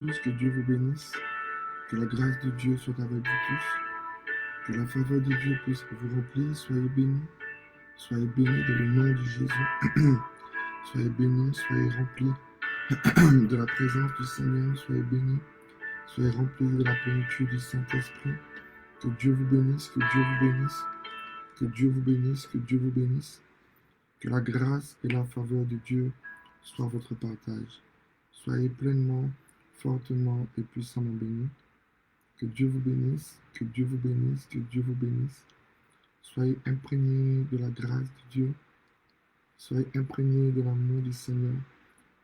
Tous, que Dieu vous bénisse, que la grâce de Dieu soit avec vous tous, que la faveur de Dieu puisse vous remplir. Soyez bénis dans le nom de Jésus. Soyez bénis, soyez remplis de la présence du Seigneur, soyez bénis, soyez remplis de la plénitude du Saint-Esprit. Que Dieu vous bénisse, que Dieu vous bénisse, que Dieu vous bénisse, que Dieu vous bénisse. Que la grâce et la faveur de Dieu soient votre partage. Soyez pleinement, fortement et puissamment bénis. Que Dieu vous bénisse, que Dieu vous bénisse, que Dieu vous bénisse. Soyez imprégnés de la grâce de Dieu. Soyez imprégnés de l'amour du Seigneur.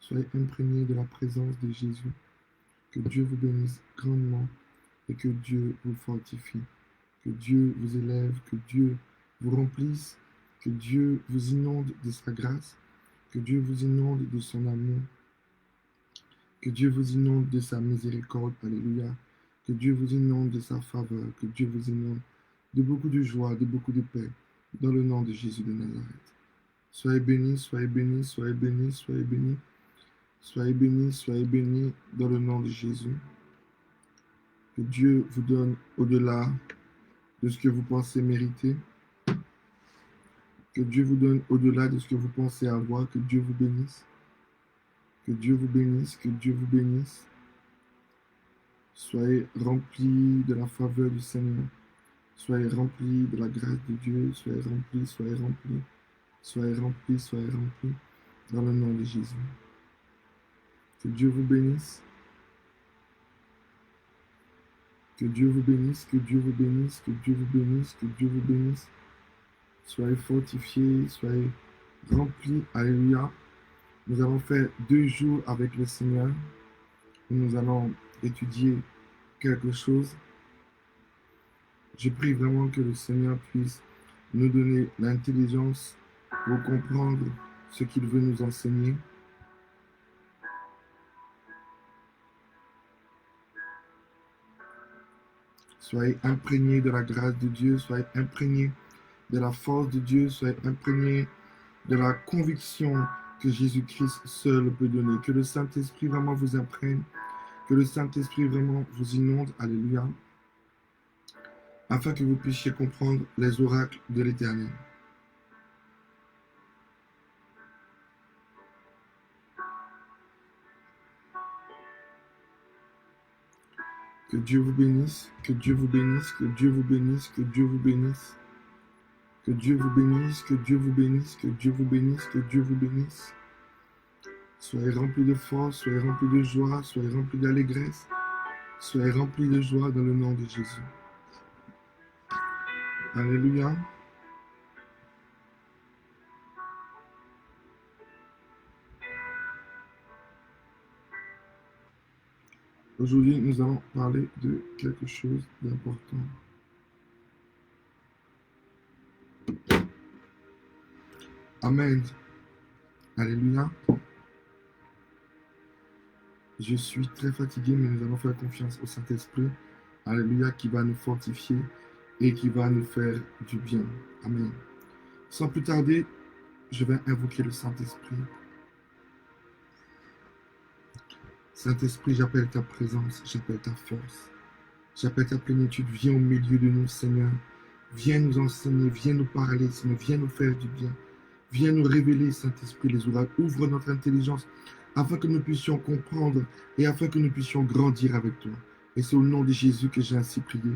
Soyez imprégnés de la présence de Jésus. Que Dieu vous bénisse grandement et que Dieu vous fortifie. Que Dieu vous élève, que Dieu vous remplisse, que Dieu vous inonde de sa grâce, que Dieu vous inonde de son amour, que Dieu vous inonde de sa miséricorde. Alléluia. Que Dieu vous inonde de sa faveur, que Dieu vous inonde de beaucoup de joie, de beaucoup de paix, dans le nom de Jésus de Nazareth. Soyez bénis, soyez bénis, soyez bénis, soyez bénis, soyez bénis, soyez bénis, dans le nom de Jésus. Que Dieu vous donne au-delà de ce que vous pensez mériter. Que Dieu vous donne au-delà de ce que vous pensez avoir. Que Dieu vous bénisse. Que Dieu vous bénisse, que Dieu vous bénisse. Soyez remplis de la faveur du Seigneur. Soyez remplis de la grâce de Dieu. Soyez remplis, soyez remplis. Soyez remplis, soyez remplis. Dans le nom de Jésus. Que Dieu vous bénisse. Que Dieu vous bénisse, que Dieu vous bénisse, que Dieu vous bénisse, que Dieu vous bénisse. Soyez fortifiés, soyez remplis. Alléluia. Nous allons faire 2 jours avec le Seigneur. Nous allons étudier quelque chose. Je prie vraiment que le Seigneur puisse nous donner l'intelligence pour comprendre ce qu'il veut nous enseigner. Soyez imprégnés de la grâce de Dieu, soyez imprégnés de la force de Dieu, soyez imprégnés de la conviction que Jésus-Christ seul peut donner. Que le Saint-Esprit vraiment vous imprègne, que le Saint-Esprit vraiment vous inonde, alléluia, afin que vous puissiez comprendre les oracles de l'Éternel. Que Dieu vous bénisse, que Dieu vous bénisse, que Dieu vous bénisse, que Dieu vous bénisse. Que Dieu vous bénisse, que Dieu vous bénisse, que Dieu vous bénisse, que Dieu vous bénisse. Soyez remplis de force, soyez remplis de joie, soyez remplis d'allégresse, soyez remplis de joie dans le nom de Jésus. Alléluia. Aujourd'hui, nous allons parler de quelque chose d'important. Amen. Alléluia. Je suis très fatigué, mais nous allons faire confiance au Saint-Esprit. Alléluia, qui va nous fortifier et qui va nous faire du bien. Amen. Sans plus tarder, je vais invoquer le Saint-Esprit. Saint-Esprit, j'appelle ta présence, j'appelle ta force, j'appelle ta plénitude. Viens au milieu de nous, Seigneur. Viens nous enseigner, viens nous parler, Seigneur. Viens nous faire du bien. Viens nous révéler, Saint-Esprit, les oracles. Ouvre notre intelligence afin que nous puissions comprendre et afin que nous puissions grandir avec toi. Et c'est au nom de Jésus que j'ai ainsi prié.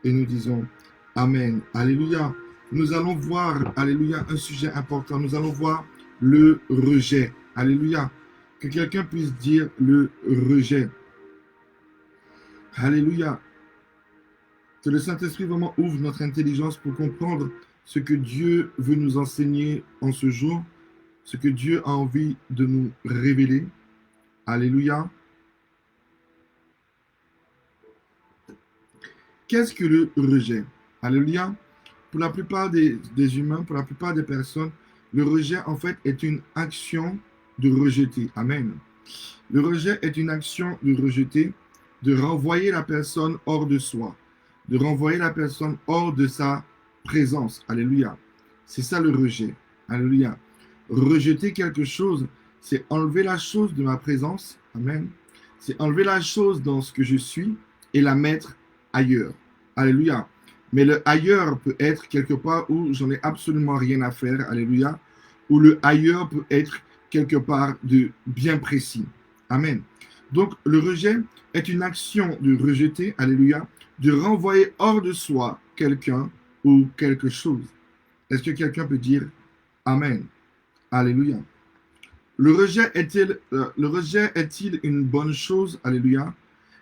Et nous disons Amen. Alléluia. Nous allons voir, alléluia, un sujet important. Nous allons voir le rejet. Alléluia. Que quelqu'un puisse dire le rejet. Alléluia. Que le Saint-Esprit vraiment ouvre notre intelligence pour comprendre ce que Dieu veut nous enseigner en ce jour, ce que Dieu a envie de nous révéler. Alléluia. Qu'est-ce que le rejet? Alléluia. Pour la plupart des humains, pour la plupart des personnes, le rejet, en fait, est une action de rejeter. Amen. Le rejet est une action de rejeter, de renvoyer la personne hors de soi, de renvoyer la personne hors de sa présence. Alléluia. C'est ça le rejet. Alléluia. Rejeter quelque chose, c'est enlever la chose de ma présence. Amen. C'est enlever la chose dans ce que je suis et la mettre ailleurs. Alléluia. Mais le ailleurs peut être quelque part où j'en ai absolument rien à faire. Alléluia. Ou le ailleurs peut être quelque part de bien précis. Amen. Donc, le rejet est une action de rejeter, alléluia, de renvoyer hors de soi quelqu'un ou quelque chose. Est-ce que quelqu'un peut dire Amen? Alléluia. Le rejet est-il une bonne chose? Alléluia.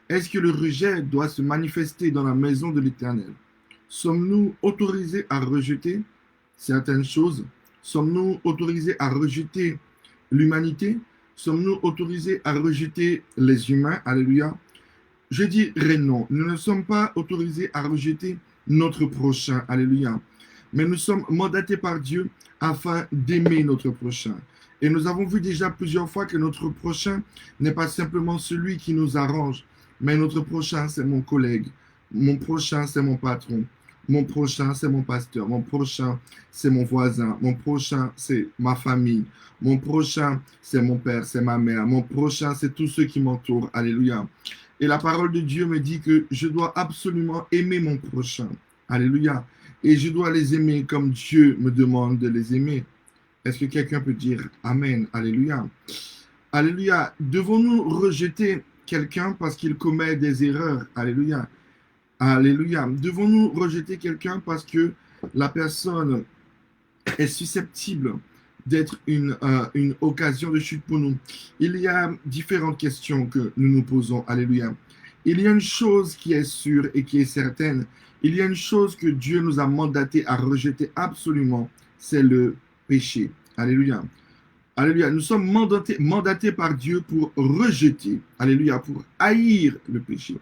Est-ce que le rejet doit se manifester dans la maison de l'Éternel? Sommes-nous autorisés à rejeter certaines choses? Sommes-nous autorisés à rejeter l'humanité? Sommes-nous autorisés à rejeter les humains? Alléluia. Je dirais non. Nous ne sommes pas autorisés à rejeter notre prochain. Alléluia. Mais nous sommes mandatés par Dieu afin d'aimer notre prochain. Et nous avons vu déjà plusieurs fois que notre prochain n'est pas simplement celui qui nous arrange, mais notre prochain, c'est mon collègue. Mon prochain, c'est mon patron. Mon prochain, c'est mon pasteur. Mon prochain, c'est mon voisin. Mon prochain, c'est ma famille. Mon prochain, c'est mon père, c'est ma mère. Mon prochain, c'est tous ceux qui m'entourent. Alléluia. Et la parole de Dieu me dit que je dois absolument aimer mon prochain. Alléluia. Et je dois les aimer comme Dieu me demande de les aimer. Est-ce que quelqu'un peut dire Amen? Alléluia. Alléluia. Devons-nous rejeter quelqu'un parce qu'il commet des erreurs? Alléluia. Alléluia. Devons-nous rejeter quelqu'un parce que la personne est susceptible d'être une occasion de chute pour nous? Il y a différentes questions que nous nous posons. Alléluia. Il y a une chose qui est sûre et qui est certaine. Il y a une chose que Dieu nous a mandaté à rejeter absolument, c'est le péché. Alléluia. Alléluia. Nous sommes mandatés par Dieu pour rejeter. Alléluia. Pour haïr le péché.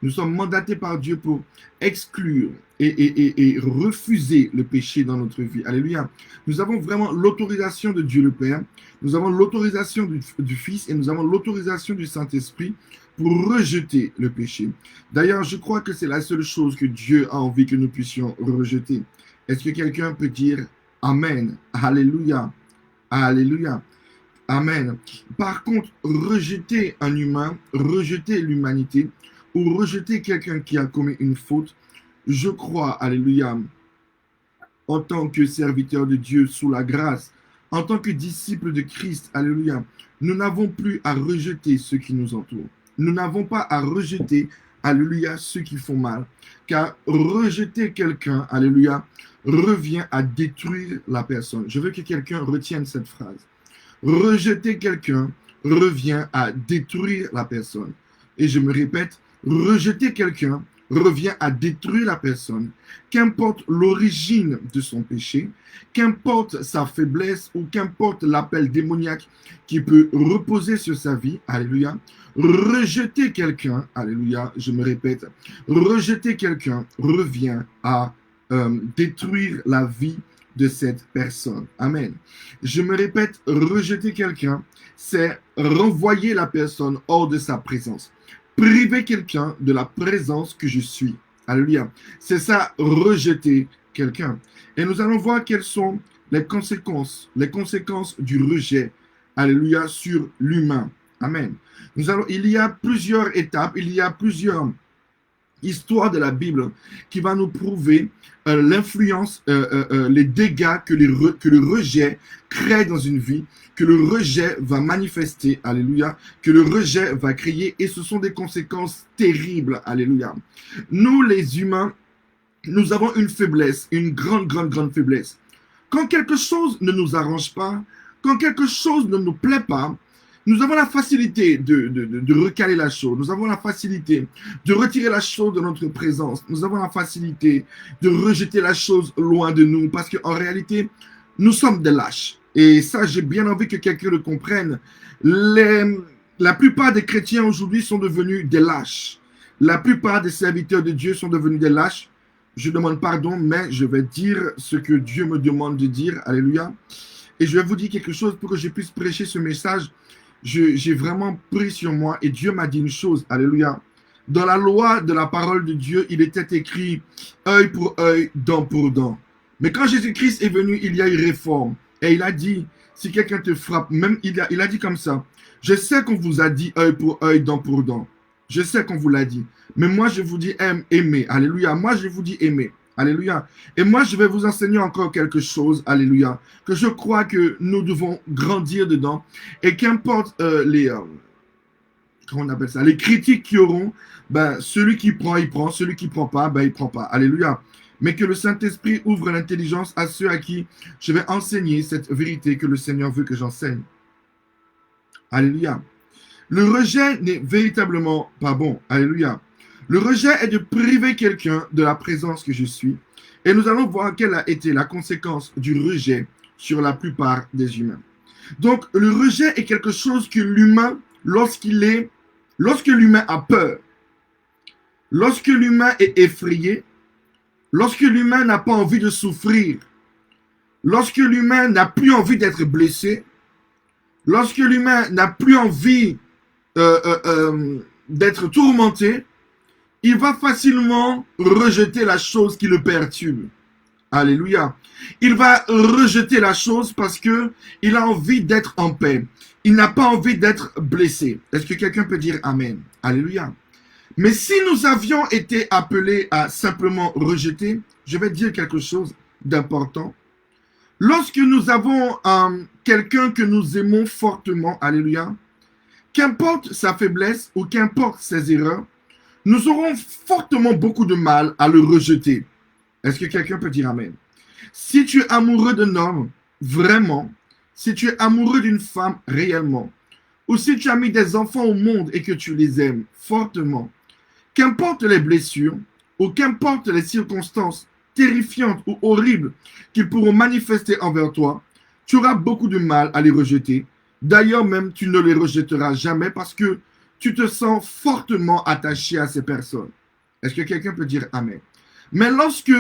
Nous sommes mandatés par Dieu pour exclure et refuser le péché dans notre vie. Alléluia. Nous avons vraiment l'autorisation de Dieu le Père. Nous avons l'autorisation du Fils et nous avons l'autorisation du Saint-Esprit pour rejeter le péché. D'ailleurs, je crois que c'est la seule chose que Dieu a envie que nous puissions rejeter. Est-ce que quelqu'un peut dire Amen? Alléluia. Alléluia. Amen. Par contre, rejeter un humain, rejeter l'humanité, ou rejeter quelqu'un qui a commis une faute, je crois, alléluia, en tant que serviteur de Dieu sous la grâce, en tant que disciple de Christ, alléluia, nous n'avons plus à rejeter ceux qui nous entourent. Nous n'avons pas à rejeter, alléluia, ceux qui font mal, car rejeter quelqu'un, alléluia, revient à détruire la personne. Je veux que quelqu'un retienne cette phrase. Rejeter quelqu'un revient à détruire la personne. Et je me répète, rejeter quelqu'un revient à détruire la personne, qu'importe l'origine de son péché, qu'importe sa faiblesse ou qu'importe l'appel démoniaque qui peut reposer sur sa vie, alléluia, rejeter quelqu'un, alléluia, je me répète, rejeter quelqu'un revient à détruire la vie de cette personne. Amen. Je me répète, rejeter quelqu'un, c'est renvoyer la personne hors de sa présence. Priver quelqu'un de la présence que je suis. Alléluia. C'est ça, rejeter quelqu'un. Et nous allons voir quelles sont les conséquences du rejet. Alléluia, sur l'humain. Amen. Il y a plusieurs étapes, il y a plusieurs histoires de la Bible qui va nous prouver l'influence, les dégâts que le rejet crée dans une vie, que le rejet va manifester, alléluia, que le rejet va créer, et ce sont des conséquences terribles, alléluia. Nous, les humains, nous avons une faiblesse, une grande faiblesse. Quand quelque chose ne nous arrange pas, quand quelque chose ne nous plaît pas, nous avons la facilité de recaler la chose. Nous avons la facilité de retirer la chose de notre présence. Nous avons la facilité de rejeter la chose loin de nous. Parce qu'en réalité, nous sommes des lâches. Et ça, j'ai bien envie que quelqu'un le comprenne. La plupart des chrétiens aujourd'hui sont devenus des lâches. La plupart des serviteurs de Dieu sont devenus des lâches. Je demande pardon, mais je vais dire ce que Dieu me demande de dire. Alléluia. Et je vais vous dire quelque chose pour que je puisse prêcher ce message. J'ai vraiment pris sur moi et Dieu m'a dit une chose, alléluia. Dans la loi de la parole de Dieu, il était écrit œil pour œil, dent pour dent. Mais quand Jésus-Christ est venu, il y a eu réforme. Et il a dit, Si quelqu'un te frappe, même il a dit comme ça. Je sais qu'on vous a dit œil pour œil, dent pour dent. Je sais qu'on vous l'a dit. Mais moi, je vous dis aimer. Alléluia. Moi, je vous dis aimer. Alléluia. Et moi, je vais vous enseigner encore quelque chose. Alléluia. Que je crois que nous devons grandir dedans. Et qu'importe comment on appelle ça, les critiques qui auront, ben, celui qui prend, il prend. Celui qui prend pas, ben, il prend pas. Alléluia. Mais que le Saint-Esprit ouvre l'intelligence à ceux à qui je vais enseigner cette vérité que le Seigneur veut que j'enseigne. Alléluia. Le rejet n'est véritablement pas bon. Alléluia. Le rejet est de priver quelqu'un de la présence que je suis. Et nous allons voir quelle a été la conséquence du rejet sur la plupart des humains. Donc, le rejet est quelque chose que l'humain, lorsque l'humain a peur, lorsque l'humain est effrayé, lorsque l'humain n'a pas envie de souffrir, lorsque l'humain n'a plus envie d'être blessé, lorsque l'humain n'a plus envie d'être tourmenté, il va facilement rejeter la chose qui le perturbe. Alléluia. Il va rejeter la chose parce que il a envie d'être en paix. Il n'a pas envie d'être blessé. Est-ce que quelqu'un peut dire Amen? Alléluia. Mais si nous avions été appelés à simplement rejeter, je vais dire quelque chose d'important. Lorsque nous avons quelqu'un que nous aimons fortement, alléluia, qu'importe sa faiblesse ou qu'importe ses erreurs, nous aurons fortement beaucoup de mal à le rejeter. Est-ce que quelqu'un peut dire Amen? Si tu es amoureux d'un homme, vraiment, si tu es amoureux d'une femme, réellement, ou si tu as mis des enfants au monde et que tu les aimes fortement, qu'importe les blessures ou qu'importe les circonstances terrifiantes ou horribles qu'ils pourront manifester envers toi, tu auras beaucoup de mal à les rejeter. D'ailleurs, même, tu ne les rejetteras jamais parce que tu te sens fortement attaché à ces personnes. Est-ce que quelqu'un peut dire Amen? Mais lorsque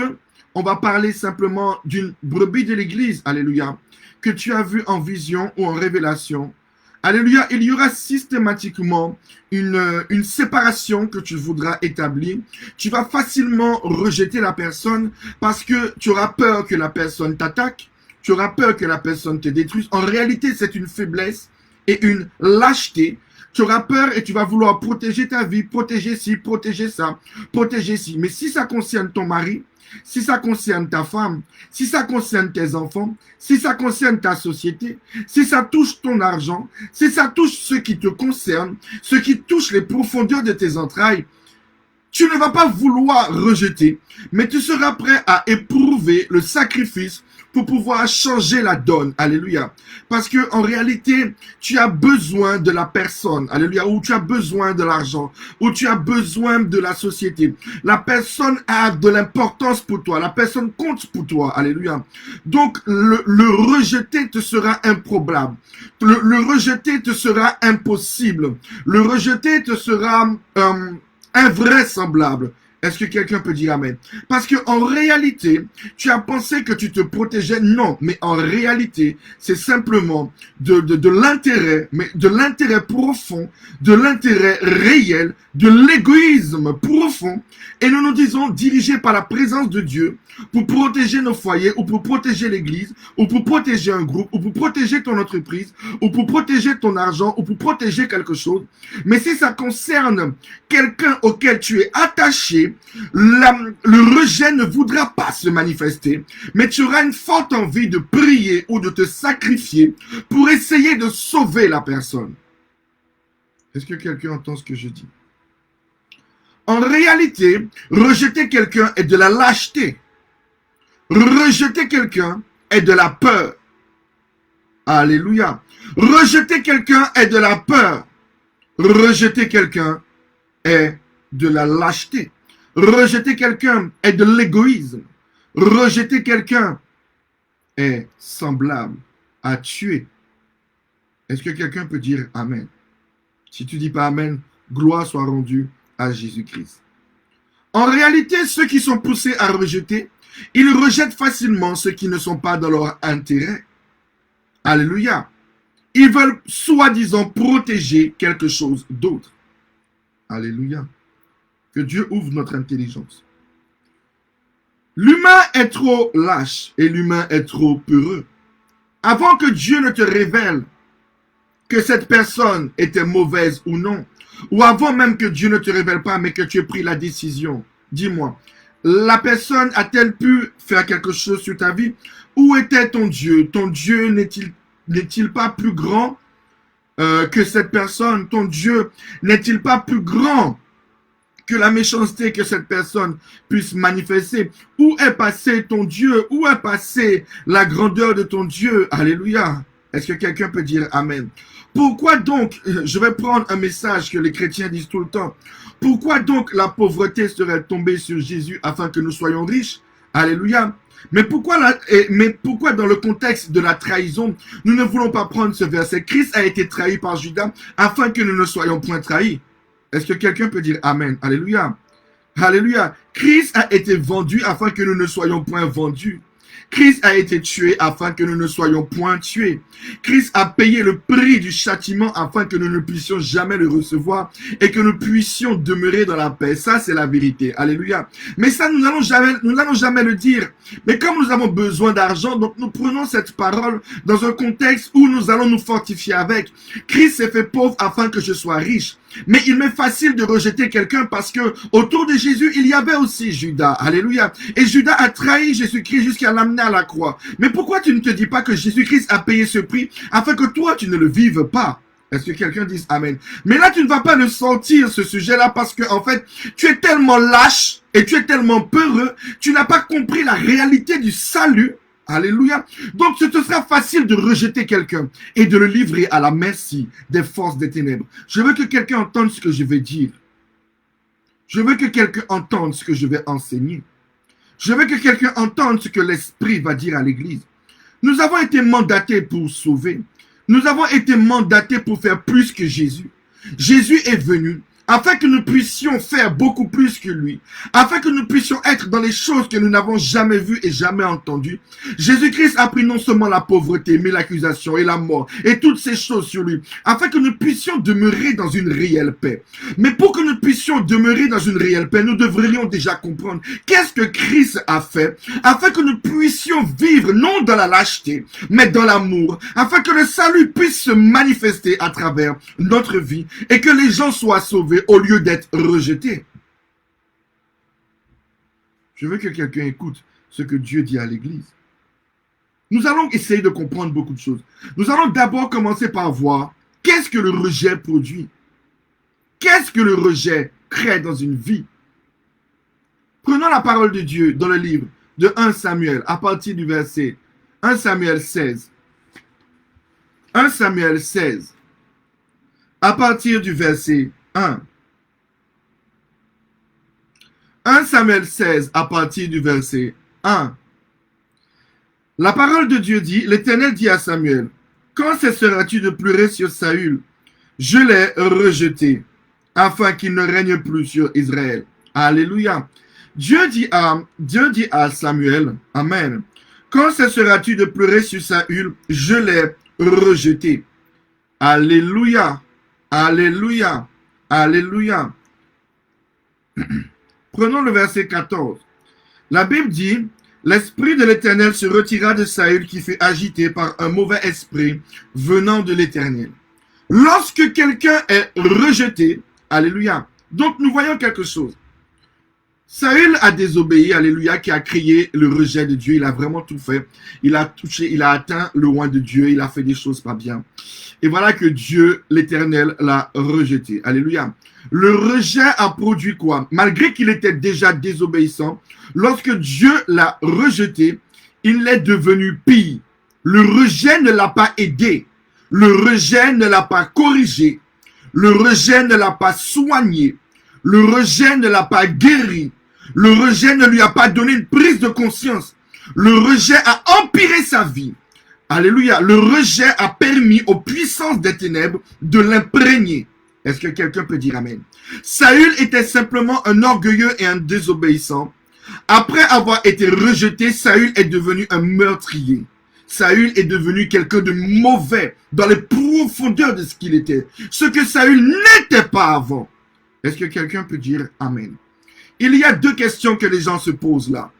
on va parler simplement d'une brebis de l'église, alléluia, que tu as vu en vision ou en révélation, alléluia, il y aura systématiquement une séparation que tu voudras établir. Tu vas facilement rejeter la personne parce que tu auras peur que la personne t'attaque, tu auras peur que la personne te détruise. En réalité, c'est une faiblesse et une lâcheté. Tu auras peur et tu vas vouloir protéger ta vie, protéger ci, protéger ça, protéger ci. Mais si ça concerne ton mari, si ça concerne ta femme, si ça concerne tes enfants, si ça concerne ta société, si ça touche ton argent, si ça touche ce qui te concerne, ce qui touche les profondeurs de tes entrailles, tu ne vas pas vouloir rejeter, mais tu seras prêt à éprouver le sacrifice pour pouvoir changer la donne. Alléluia. Parce que en réalité, tu as besoin de la personne. Alléluia. Ou tu as besoin de l'argent. Ou tu as besoin de la société. La personne a de l'importance pour toi. La personne compte pour toi. Alléluia. Donc, le rejeter te sera improbable. Le rejeter te sera impossible. Le rejeter te sera invraisemblable. Est-ce que quelqu'un peut dire Amen? Parce que en réalité, tu as pensé que tu te protégeais. Non, mais en réalité, c'est simplement de l'intérêt, mais de l'intérêt profond, de l'intérêt réel, de l'égoïsme profond. Et nous nous disons dirigés par la présence de Dieu pour protéger nos foyers, ou pour protéger l'église, ou pour protéger un groupe, ou pour protéger ton entreprise, ou pour protéger ton argent, ou pour protéger quelque chose. Mais si ça concerne quelqu'un auquel tu es attaché, le rejet ne voudra pas se manifester, mais tu auras une forte envie de prier ou de te sacrifier pour essayer de sauver la personne. Est-ce que quelqu'un entend ce que je dis? En réalité, rejeter quelqu'un est de la lâcheté. Rejeter quelqu'un est de la peur. Alléluia. Rejeter quelqu'un est de la peur. Rejeter quelqu'un est de la lâcheté. Rejeter quelqu'un est de l'égoïsme. Rejeter quelqu'un est semblable à tuer. Est-ce que quelqu'un peut dire Amen? Si tu dis pas Amen, gloire soit rendue à Jésus-Christ. En réalité, ceux qui sont poussés à rejeter, ils rejettent facilement ceux qui ne sont pas dans leur intérêt. Alléluia. Ils veulent soi-disant protéger quelque chose d'autre. Alléluia. Que Dieu ouvre notre intelligence. L'humain est trop lâche et l'humain est trop peureux. Avant que Dieu ne te révèle que cette personne était mauvaise ou non, ou avant même que Dieu ne te révèle pas, mais que tu aies pris la décision, dis-moi, la personne a-t-elle pu faire quelque chose sur ta vie? Où était ton Dieu? Ton Dieu n'est-il pas plus grand que cette personne? Ton Dieu n'est-il pas plus grand que la méchanceté que cette personne puisse manifester? Où est passé ton Dieu? Où est passé la grandeur de ton Dieu? Alléluia. Est-ce que quelqu'un peut dire Amen? Pourquoi donc, je vais prendre un message que les chrétiens disent tout le temps, pourquoi donc la pauvreté serait tombée sur Jésus afin que nous soyons riches? Alléluia. Mais pourquoi dans le contexte de la trahison, nous ne voulons pas prendre ce verset? Christ a été trahi par Judas afin que nous ne soyons point trahis. Est-ce que quelqu'un peut dire Amen? Alléluia. Alléluia. Christ a été vendu afin que nous ne soyons point vendus. Christ a été tué afin que nous ne soyons point tués. Christ a payé le prix du châtiment afin que nous ne puissions jamais le recevoir et que nous puissions demeurer dans la paix. Ça, c'est la vérité. Alléluia. Mais ça, nous n'allons jamais le dire. Mais comme nous avons besoin d'argent, donc nous prenons cette parole dans un contexte où nous allons nous fortifier avec. Christ s'est fait pauvre afin que je sois riche. Mais il m'est facile de rejeter quelqu'un parce que autour de Jésus, il y avait aussi Judas. Alléluia. Et Judas a trahi Jésus-Christ jusqu'à l'amener à la croix. Mais pourquoi tu ne te dis pas que Jésus-Christ a payé ce prix afin que toi, tu ne le vives pas? Est-ce que quelqu'un dit Amen? Mais là, tu ne vas pas le sentir, ce sujet-là, parce que, en fait, tu es tellement lâche et tu es tellement peureux, tu n'as pas compris la réalité du salut. Alléluia. Donc, ce te sera facile de rejeter quelqu'un et de le livrer à la merci des forces des ténèbres. Je veux que quelqu'un entende ce que je vais dire. Je veux que quelqu'un entende ce que je vais enseigner. Je veux que quelqu'un entende ce que l'Esprit va dire à l'Église. Nous avons été mandatés pour sauver. Nous avons été mandatés pour faire plus que Jésus. Jésus est venu afin que nous puissions faire beaucoup plus que lui, afin que nous puissions être dans les choses que nous n'avons jamais vues et jamais entendues. Jésus-Christ a pris non seulement la pauvreté, mais l'accusation et la mort et toutes ces choses sur lui, afin que nous puissions demeurer dans une réelle paix. Mais pour que nous puissions demeurer dans une réelle paix, nous devrions déjà comprendre qu'est-ce que Christ a fait, afin que nous puissions vivre non dans la lâcheté, mais dans l'amour, afin que le salut puisse se manifester à travers notre vie et que les gens soient sauvés au lieu d'être rejeté. Je veux que quelqu'un écoute ce que Dieu dit à l'Église. Nous allons essayer de comprendre beaucoup de choses. Nous allons d'abord commencer par voir qu'est-ce que le rejet produit. Qu'est-ce que le rejet crée dans une vie? Prenons la parole de Dieu dans le livre de 1 Samuel à partir du verset 1 Samuel 16. 1 Samuel 16 à partir du verset 1. 1 Samuel 16 à partir du verset 1. La parole de Dieu dit, l'Éternel dit à Samuel, quand cesseras-tu de pleurer sur Saül? Je l'ai rejeté, afin qu'il ne règne plus sur Israël. Alléluia. Dieu dit à Samuel, Amen, quand cesseras-tu de pleurer sur Saül? Je l'ai rejeté. Alléluia. Alléluia. Alléluia. Prenons le verset 14. La Bible dit, l'Esprit de l'Éternel se retira de Saül qui fut agité par un mauvais esprit venant de l'Éternel. Lorsque quelqu'un est rejeté, alléluia, donc nous voyons quelque chose. Saül a désobéi, alléluia, qui a crié le rejet de Dieu. Il a vraiment tout fait. Il a touché, il a atteint le loin de Dieu. Il a fait des choses pas bien. Et voilà que Dieu, l'Éternel, l'a rejeté. Alléluia. Le rejet a produit quoi? Malgré qu'il était déjà désobéissant, lorsque Dieu l'a rejeté, il est devenu pire. Le rejet ne l'a pas aidé. Le rejet ne l'a pas corrigé. Le rejet ne l'a pas soigné. Le rejet ne l'a pas guéri. Le rejet ne lui a pas donné une prise de conscience. Le rejet a empiré sa vie. Alléluia. Le rejet a permis aux puissances des ténèbres de l'imprégner. Est-ce que quelqu'un peut dire Amen? Saül était simplement un orgueilleux et un désobéissant. Après avoir été rejeté, Saül est devenu un meurtrier. Saül est devenu quelqu'un de mauvais dans les profondeurs de ce qu'il était. Ce que Saül n'était pas avant. Est-ce que quelqu'un peut dire Amen? Il y a deux questions que les gens se posent là.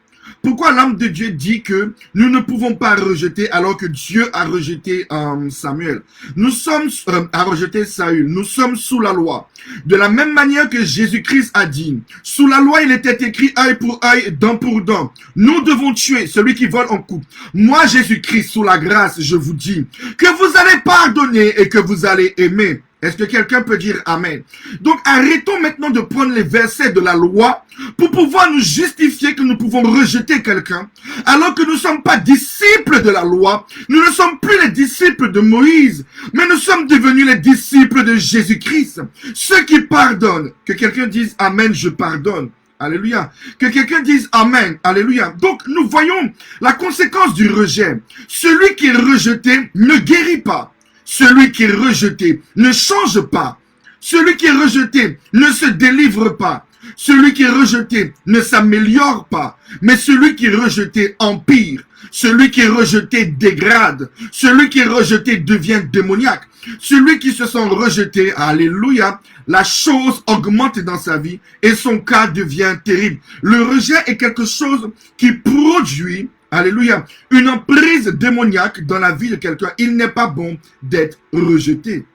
Pourquoi l'âme de Dieu dit que nous ne pouvons pas rejeter alors que Dieu a rejeté Samuel? Nous sommes a rejeté Saül. Nous sommes sous la loi. De la même manière que Jésus-Christ a dit, sous la loi il était écrit œil pour œil, dent pour dent. Nous devons tuer celui qui vole en coupe. Moi Jésus-Christ, sous la grâce, je vous dis que vous allez pardonner et que vous allez aimer. Est-ce que quelqu'un peut dire Amen? Donc arrêtons maintenant de prendre les versets de la loi pour pouvoir nous justifier que nous pouvons rejeter quelqu'un, alors que nous ne sommes pas disciples de la loi, nous ne sommes plus les disciples de Moïse, mais nous sommes devenus les disciples de Jésus-Christ. Ceux qui pardonnent, que quelqu'un dise Amen, je pardonne. Alléluia. Que quelqu'un dise Amen. Alléluia. Donc nous voyons la conséquence du rejet. Celui qui est rejeté ne guérit pas. Celui qui est rejeté ne change pas. Celui qui est rejeté ne se délivre pas. Celui qui est rejeté ne s'améliore pas. Mais celui qui est rejeté empire. Celui qui est rejeté dégrade. Celui qui est rejeté devient démoniaque. Celui qui se sent rejeté, alléluia, la chose augmente dans sa vie et son cas devient terrible. Le rejet est quelque chose qui produit, alléluia, une emprise démoniaque dans la vie de quelqu'un. Il n'est pas bon d'être rejeté.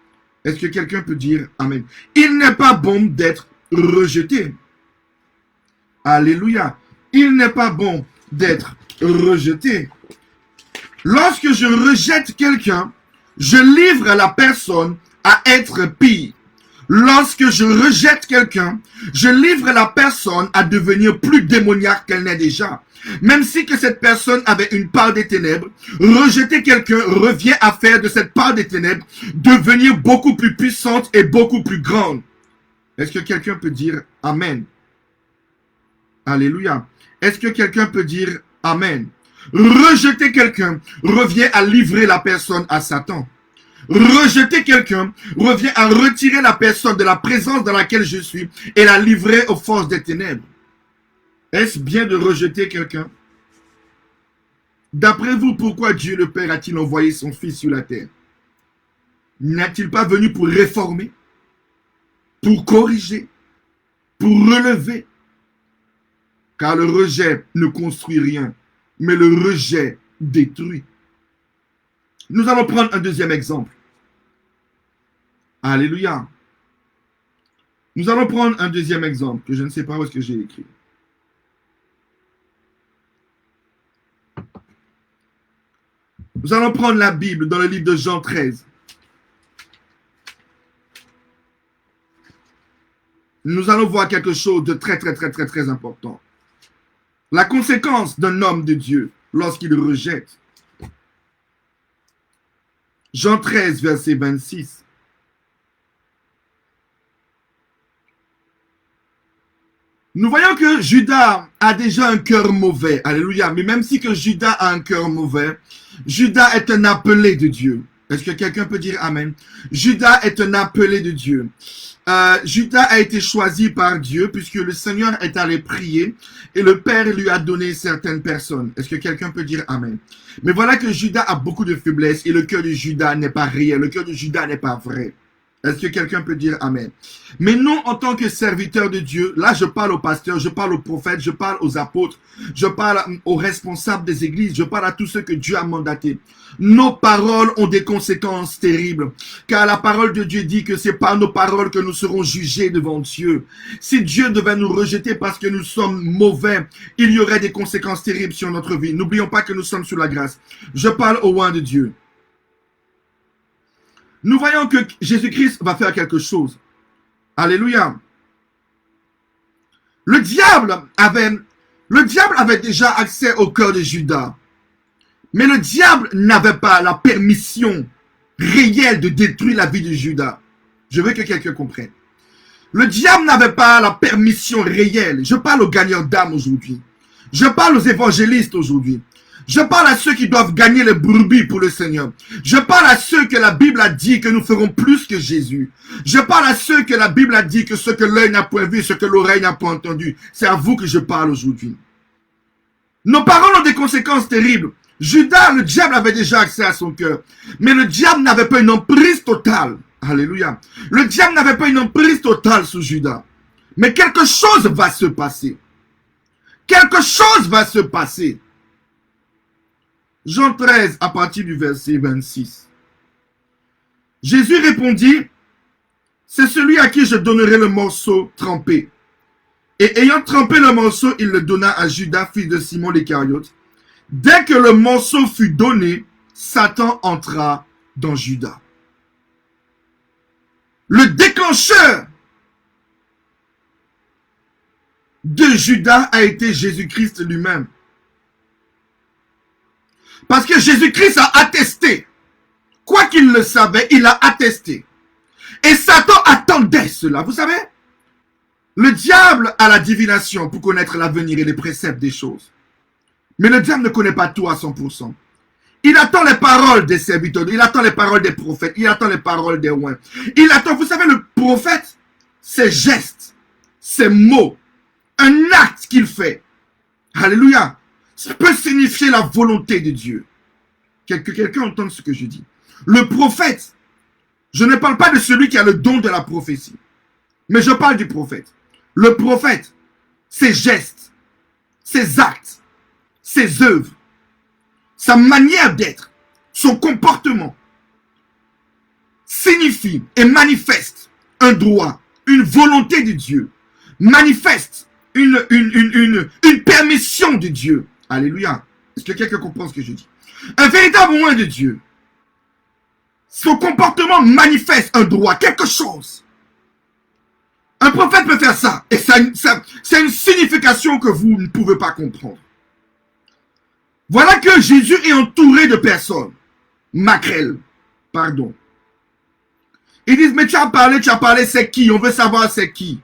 Est-ce que quelqu'un peut dire Amen? Il n'est pas bon d'être rejeté. Alléluia. Il n'est pas bon d'être rejeté. Lorsque je rejette quelqu'un, je livre la personne à être pire. Lorsque je rejette quelqu'un, je livre la personne à devenir plus démoniaque qu'elle n'est déjà. Même si que cette personne avait une part des ténèbres, rejeter quelqu'un revient à faire de cette part des ténèbres devenir beaucoup plus puissante et beaucoup plus grande. Est-ce que quelqu'un peut dire Amen? Alléluia. Est-ce que quelqu'un peut dire Amen? Rejeter quelqu'un revient à livrer la personne à Satan. Rejeter quelqu'un revient à retirer la personne de la présence dans laquelle je suis et la livrer aux forces des ténèbres. Est-ce bien de rejeter quelqu'un? D'après vous, pourquoi Dieu le Père a-t-il envoyé son Fils sur la terre? N'a-t-il pas venu pour réformer, pour corriger, pour relever? Car le rejet ne construit rien, mais le rejet détruit. Nous allons prendre un deuxième exemple. Alléluia. Nous allons prendre un deuxième exemple, que je ne sais pas où est-ce que j'ai écrit. Nous allons prendre la Bible dans le livre de Jean 13. Nous allons voir quelque chose de très important. La conséquence d'un homme de Dieu lorsqu'il rejette. Jean 13, verset 26. Nous voyons que Judas a déjà un cœur mauvais. Alléluia. Mais même si que Judas a un cœur mauvais, Judas est un appelé de Dieu. Est-ce que quelqu'un peut dire Amen? Judas est un appelé de Dieu. Judas a été choisi par Dieu puisque le Seigneur est allé prier et le Père lui a donné certaines personnes. Est-ce que quelqu'un peut dire Amen? Mais voilà que Judas a beaucoup de faiblesses et le cœur de Judas n'est pas réel. Le cœur de Judas n'est pas vrai. Est-ce que quelqu'un peut dire Amen? Mais non, en tant que serviteur de Dieu, là je parle aux pasteurs, je parle aux prophètes, je parle aux apôtres, je parle aux responsables des églises, je parle à tous ceux que Dieu a mandatés. Nos paroles ont des conséquences terribles, car la parole de Dieu dit que c'est par nos paroles que nous serons jugés devant Dieu. Si Dieu devait nous rejeter parce que nous sommes mauvais, il y aurait des conséquences terribles sur notre vie. N'oublions pas que nous sommes sous la grâce. Je parle au loin de Dieu. Nous voyons que Jésus-Christ va faire quelque chose. Alléluia. Le diable avait déjà accès au cœur de Judas. Mais le diable n'avait pas la permission réelle de détruire la vie de Judas. Je veux que quelqu'un comprenne. Le diable n'avait pas la permission réelle. Je parle aux gagnants d'âme aujourd'hui. Je parle aux évangélistes aujourd'hui. Je parle à ceux qui doivent gagner les brebis pour le Seigneur. Je parle à ceux que la Bible a dit que nous ferons plus que Jésus. Je parle à ceux que la Bible a dit que ce que l'œil n'a point vu, ce que l'oreille n'a pas entendu. C'est à vous que je parle aujourd'hui. Nos paroles ont des conséquences terribles. Judas, le diable avait déjà accès à son cœur. Mais le diable n'avait pas une emprise totale. Alléluia. Le diable n'avait pas une emprise totale sur Judas. Mais quelque chose va se passer. quelque chose va se passer. Jean 13, à partir du verset 26. Jésus répondit, c'est celui à qui je donnerai le morceau trempé. Et ayant trempé le morceau, il le donna à Judas, fils de Simon l'Iscariote. Dès que le morceau fut donné, Satan entra dans Judas. Le déclencheur de Judas a été Jésus-Christ lui-même. Parce que Jésus-Christ a attesté. Quoi qu'il le savait, il a attesté. Et Satan attendait cela. Vous savez, le diable a la divination pour connaître l'avenir et les préceptes des choses. Mais le diable ne connaît pas tout à 100%. Il attend les paroles des serviteurs, il attend les paroles des prophètes, il attend les paroles des rois. Il attend, vous savez, le prophète, ses gestes, ses mots, un acte qu'il fait. Alléluia. Ça peut signifier la volonté de Dieu. Que quelqu'un entende ce que je dis. Le prophète, je ne parle pas de celui qui a le don de la prophétie. Mais je parle du prophète. Le prophète, ses gestes, ses actes, ses œuvres, sa manière d'être, son comportement signifie et manifeste un droit, une volonté de Dieu, manifeste une permission de Dieu. Alléluia. Est-ce que quelqu'un comprend ce que je dis? Un véritable moyen de Dieu. Son comportement manifeste un droit, quelque chose. Un prophète peut faire ça. Et c'est une signification que vous ne pouvez pas comprendre. Voilà que Jésus est entouré de personnes. Maquerelles. Pardon. Ils disent, mais tu as parlé, c'est qui? On veut savoir c'est qui.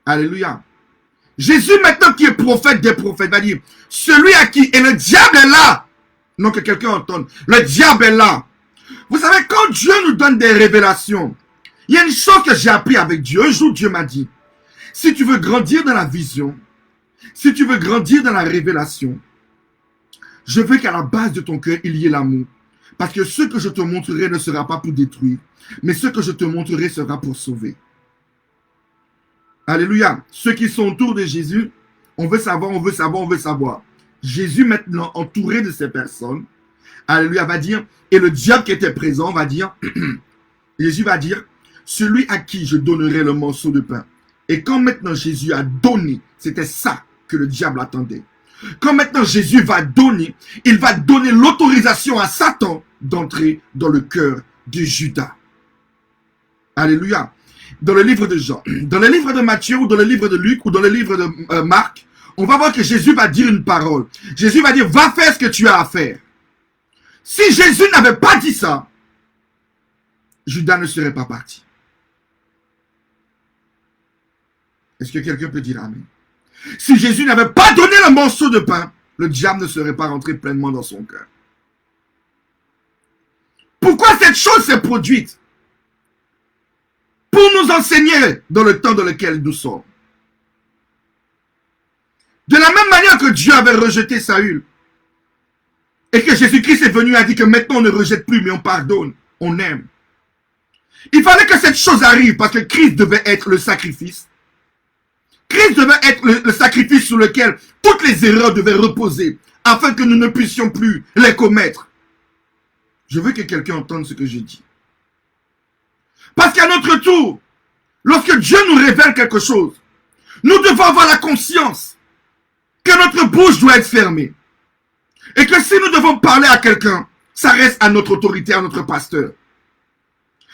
Alléluia. Jésus, maintenant qui est prophète des prophètes, va dire, celui à qui, et le diable est là. Non, que quelqu'un entende. Le diable est là. Vous savez, quand Dieu nous donne des révélations, il y a une chose que j'ai appris avec Dieu. Un jour, Dieu m'a dit, si tu veux grandir dans la vision, si tu veux grandir dans la révélation, je veux qu'à la base de ton cœur, il y ait l'amour. Parce que ce que je te montrerai ne sera pas pour détruire, mais ce que je te montrerai sera pour sauver. Alléluia. Ceux qui sont autour de Jésus, on veut savoir, on veut savoir, on veut savoir. Jésus maintenant, entouré de ces personnes, alléluia, va dire, et le diable qui était présent va dire, Jésus va dire, celui à qui je donnerai le morceau de pain. Et quand maintenant Jésus a donné, c'était ça que le diable attendait. Quand maintenant Jésus va donner, il va donner l'autorisation à Satan d'entrer dans le cœur de Judas. Alléluia. Dans le livre de Jean, dans le livre de Matthieu, ou dans le livre de Luc, ou dans le livre de Marc, on va voir que Jésus va dire une parole. Jésus va dire, va faire ce que tu as à faire. Si Jésus n'avait pas dit ça, Judas ne serait pas parti. Est-ce que quelqu'un peut dire amen? Si Jésus n'avait pas donné le morceau de pain, le diable ne serait pas rentré pleinement dans son cœur. Pourquoi cette chose s'est produite? Pour nous enseigner dans le temps dans lequel nous sommes. De la même manière que Dieu avait rejeté Saül, et que Jésus-Christ est venu et a dit que maintenant on ne rejette plus, mais on pardonne, on aime. Il fallait que cette chose arrive parce que Christ devait être le sacrifice. Christ devait être le sacrifice sur lequel toutes les erreurs devaient reposer, afin que nous ne puissions plus les commettre. Je veux que quelqu'un entende ce que je dis. Parce qu'à notre tour, lorsque Dieu nous révèle quelque chose, nous devons avoir la conscience que notre bouche doit être fermée. Et que si nous devons parler à quelqu'un, ça reste à notre autorité, à notre pasteur.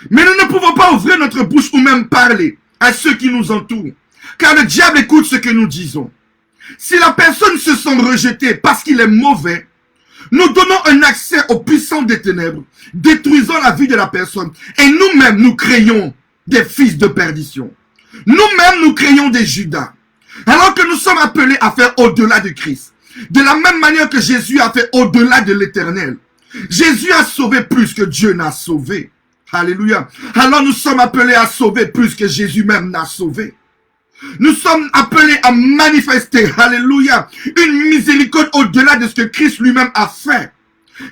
Mais nous ne pouvons pas ouvrir notre bouche ou même parler à ceux qui nous entourent. Car le diable écoute ce que nous disons. Si la personne se sent rejetée parce qu'il est mauvais, nous donnons un accès aux puissants des ténèbres, détruisant la vie de la personne. Et nous-mêmes, nous créons des fils de perdition. Nous-mêmes, nous créons des Judas. Alors que nous sommes appelés à faire au-delà de Christ. De la même manière que Jésus a fait au-delà de l'éternel. Jésus a sauvé plus que Dieu n'a sauvé. Alléluia. Alors nous sommes appelés à sauver plus que Jésus même n'a sauvé. Nous sommes appelés à manifester, alléluia, une miséricorde au-delà de ce que Christ lui-même a fait.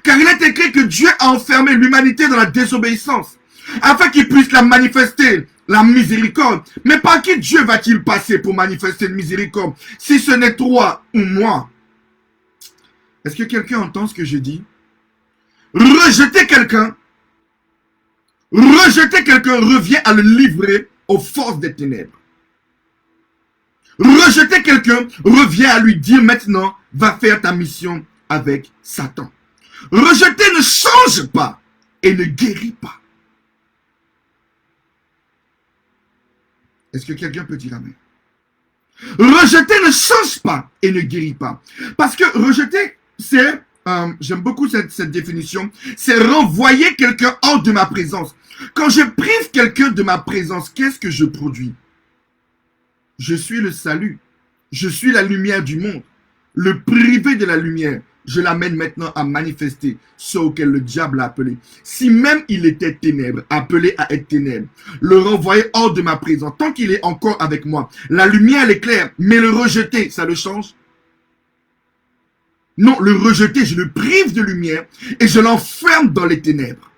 Car il est écrit que Dieu a enfermé l'humanité dans la désobéissance, afin qu'il puisse la manifester la miséricorde. Mais par qui Dieu va-t-il passer pour manifester une miséricorde si ce n'est toi ou moi? Est-ce que quelqu'un entend ce que je dis? Rejeter quelqu'un revient à le livrer aux forces des ténèbres. Rejeter quelqu'un revient à lui dire maintenant, va faire ta mission avec Satan. Rejeter ne change pas et ne guérit pas. Est-ce que quelqu'un peut dire amen? Rejeter ne change pas et ne guérit pas. Parce que rejeter, c'est, j'aime beaucoup cette définition, c'est renvoyer quelqu'un hors de ma présence. Quand je prive quelqu'un de ma présence, qu'est-ce que je produis? Je suis le salut. Je suis la lumière du monde. Le privé de la lumière, je l'amène maintenant à manifester ce auquel le diable a appelé. Si même il était ténèbres, appelé à être ténèbres, le renvoyer hors de ma présence, tant qu'il est encore avec moi, la lumière est claire, mais le rejeter, ça le change? Non, le rejeter, je le prive de lumière et je l'enferme dans les ténèbres.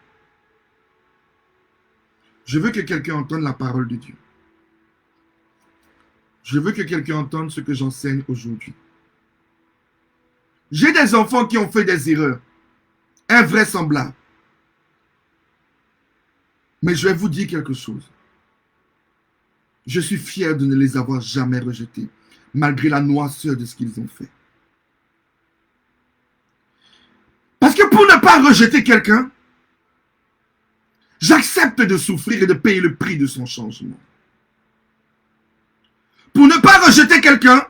Je veux que quelqu'un entende la parole de Dieu. Je veux que quelqu'un entende ce que j'enseigne aujourd'hui. J'ai des enfants qui ont fait des erreurs invraisemblables. Mais je vais vous dire quelque chose. Je suis fier de ne les avoir jamais rejetés, malgré la noirceur de ce qu'ils ont fait. Parce que pour ne pas rejeter quelqu'un, j'accepte de souffrir et de payer le prix de son changement. Pour ne pas rejeter quelqu'un,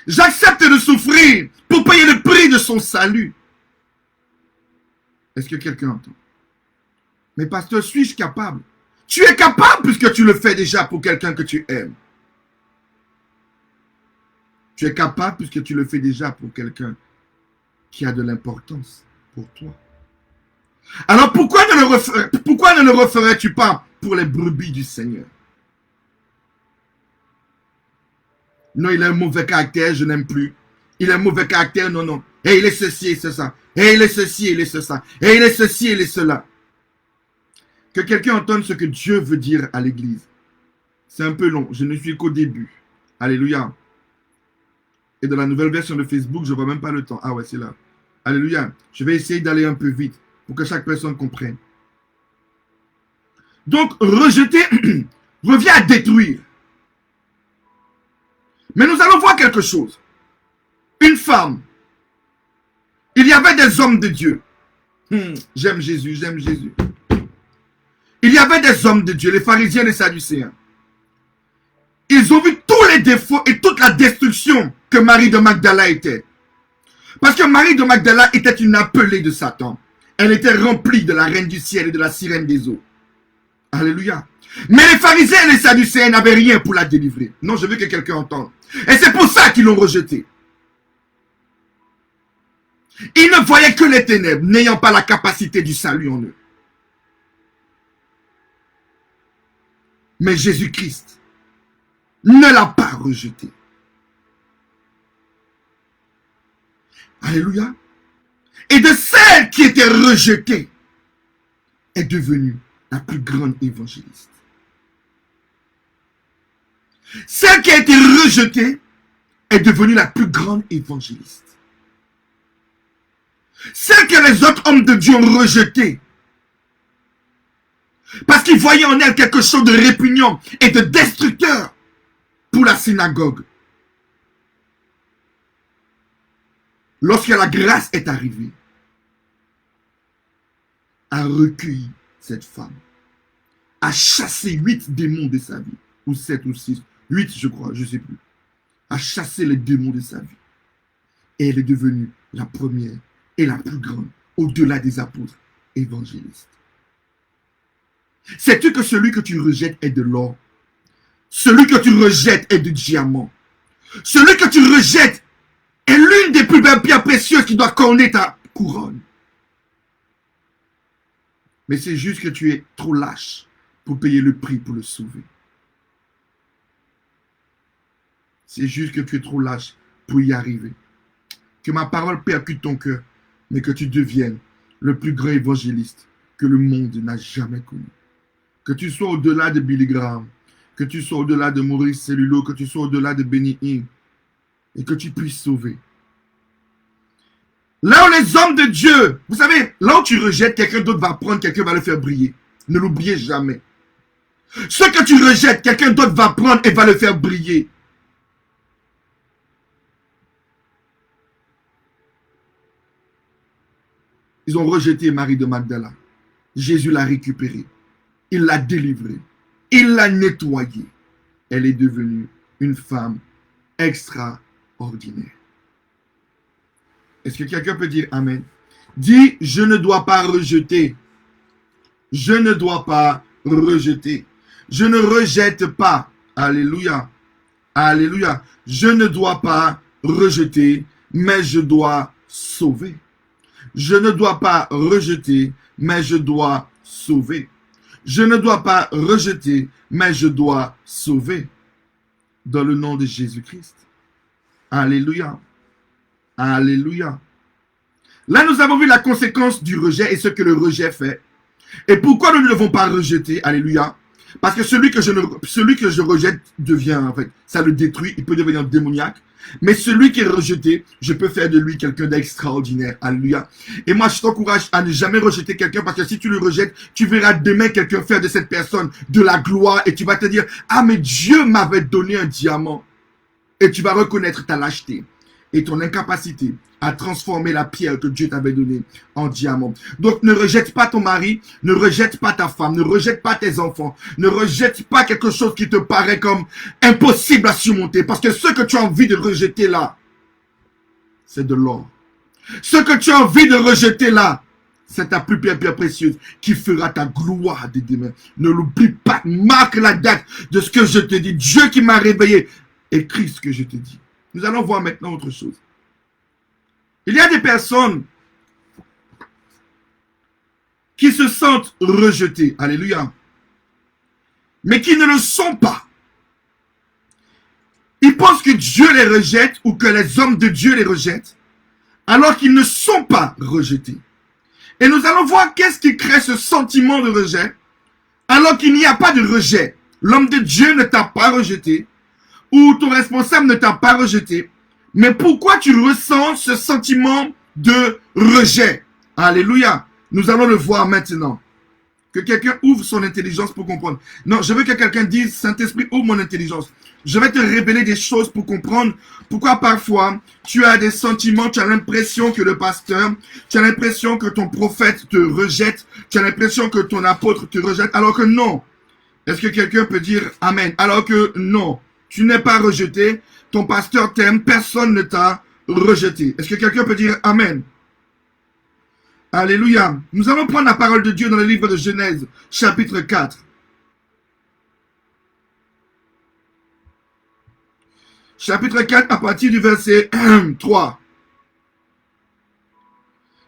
j'accepte de souffrir pour payer le prix de son salut. Est-ce que quelqu'un entend? Mais pasteur, suis-je capable? Tu es capable puisque tu le fais déjà pour quelqu'un que tu aimes. Tu es capable puisque tu le fais déjà pour quelqu'un qui a de l'importance pour toi. Alors pourquoi ne le referais-tu pas pour les brebis du Seigneur? Non, il a un mauvais caractère, je n'aime plus. Il a un mauvais caractère, non, non. Et il est ceci et c'est ça. Et il est ceci et il est ça. Et il est ceci et il est cela. Que quelqu'un entende ce que Dieu veut dire à l'église. C'est un peu long, je ne suis qu'au début. Alléluia. Et dans la nouvelle version de Facebook, je ne vois même pas le temps. Ah ouais, c'est là. Alléluia. Je vais essayer d'aller un peu vite pour que chaque personne comprenne. Donc, rejeter revient à détruire. Mais nous allons voir quelque chose. Une femme. Il y avait des hommes de Dieu. J'aime Jésus, j'aime Jésus. Il y avait des hommes de Dieu, les pharisiens et les sadducéens. Ils ont vu tous les défauts et toute la destruction que Marie de Magdala était. Parce que Marie de Magdala était une appelée de Satan. Elle était remplie de la reine du ciel et de la sirène des eaux. Alléluia. Mais les pharisiens et les sadducéens n'avaient rien pour la délivrer. Non, je veux que quelqu'un entende. Et c'est pour ça qu'ils l'ont rejetée. Ils ne voyaient que les ténèbres, n'ayant pas la capacité du salut en eux. Mais Jésus-Christ ne l'a pas rejetée. Alléluia. Et de celle qui était rejetée, est devenue la plus grande évangéliste. Celle qui a été rejetée est devenue la plus grande évangéliste. Celle que les autres hommes de Dieu ont rejetée, parce qu'ils voyaient en elle quelque chose de répugnant et de destructeur pour la synagogue. Lorsque la grâce est arrivée, a recueilli cette femme, a chassé 8 démons de sa vie, ou 7 ou 6, 8 je crois, je ne sais plus, a chassé les démons de sa vie. Et elle est devenue la première et la plus grande, au-delà des apôtres, évangélistes. Sais-tu que celui que tu rejettes est de l'or? Celui que tu rejettes est de diamant. Celui que tu rejettes est l'une des plus belles pierres précieuses qui doit couronner ta couronne. Mais c'est juste que tu es trop lâche pour payer le prix pour le sauver. C'est juste que tu es trop lâche pour y arriver. Que ma parole percute ton cœur, mais que tu deviennes le plus grand évangéliste que le monde n'a jamais connu. Que tu sois au-delà de Billy Graham, que tu sois au-delà de Maurice Cellulo, que tu sois au-delà de Benny Hinn, et que tu puisses sauver. Là où les hommes de Dieu, vous savez, là où tu rejettes, quelqu'un d'autre va prendre, quelqu'un va le faire briller. Ne l'oubliez jamais. Ce que tu rejettes, quelqu'un d'autre va prendre et va le faire briller. Ils ont rejeté Marie de Magdala. Jésus l'a récupérée. Il l'a délivrée. Il l'a nettoyée. Elle est devenue une femme extraordinaire. Est-ce que quelqu'un peut dire Amen? Dis, je ne dois pas rejeter. Je ne dois pas rejeter. Je ne rejette pas. Alléluia. Alléluia. Je ne dois pas rejeter, mais je dois sauver. Je ne dois pas rejeter, mais je dois sauver. Je ne dois pas rejeter, mais je dois sauver. Dans le nom de Jésus-Christ. Alléluia. Alléluia. Là, nous avons vu la conséquence du rejet et ce que le rejet fait. Et pourquoi nous ne devons pas rejeter? Alléluia. Parce que celui que je rejette devient, en fait, ça le détruit, il peut devenir démoniaque. Mais celui qui est rejeté, je peux faire de lui quelqu'un d'extraordinaire. Alléluia. Et moi, je t'encourage à ne jamais rejeter quelqu'un parce que si tu le rejettes, tu verras demain quelqu'un faire de cette personne de la gloire et tu vas te dire, ah, mais Dieu m'avait donné un diamant. Et tu vas reconnaître ta lâcheté et ton incapacité à transformer la pierre que Dieu t'avait donnée en diamant. Donc, ne rejette pas ton mari, ne rejette pas ta femme, ne rejette pas tes enfants, ne rejette pas quelque chose qui te paraît comme impossible à surmonter. Parce que ce que tu as envie de rejeter là, c'est de l'or. Ce que tu as envie de rejeter là, c'est ta plus pierre précieuse qui fera ta gloire de demain. Ne l'oublie pas, marque la date de ce que je te dis. Dieu qui m'a réveillé, écris ce que je te dis. Nous allons voir maintenant autre chose. Il y a des personnes qui se sentent rejetées, alléluia, mais qui ne le sont pas. Ils pensent que Dieu les rejette ou que les hommes de Dieu les rejettent, alors qu'ils ne sont pas rejetés. Et nous allons voir qu'est-ce qui crée ce sentiment de rejet, alors qu'il n'y a pas de rejet. L'homme de Dieu ne t'a pas rejeté, ou ton responsable ne t'a pas rejeté. Mais pourquoi tu ressens ce sentiment de rejet? Alléluia. Nous allons le voir maintenant. Que quelqu'un ouvre son intelligence pour comprendre. Non, je veux que quelqu'un dise, Saint-Esprit, ouvre mon intelligence. Je vais te révéler des choses pour comprendre pourquoi parfois tu as des sentiments, tu as l'impression que le pasteur, tu as l'impression que ton prophète te rejette, tu as l'impression que ton apôtre te rejette, alors que non. Est-ce que quelqu'un peut dire Amen? Alors que non, tu n'es pas rejeté. Ton pasteur t'aime, personne ne t'a rejeté. Est-ce que quelqu'un peut dire Amen? Alléluia. Nous allons prendre la parole de Dieu dans le livre de Genèse, chapitre 4. Chapitre 4 à partir du verset 3.